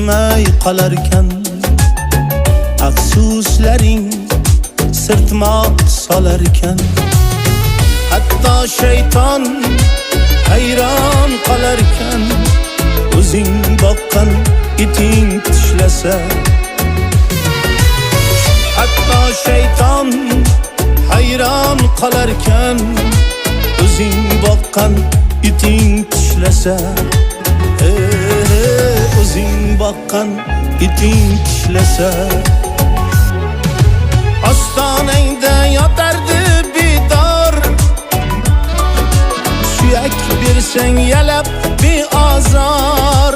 bilmay qolarkan. Afsuslaring sirtmoq solarkan. Hatto shayton hayron qolarkan. O'zing boqqan iting tishlasa. Hatto shayton hayron qolarkan. O'zing boqqan iting tishlasa. O'zing boqqan iting tishlasa. Ostonangda yotardi bidor. Suyak bersang yalab beozor.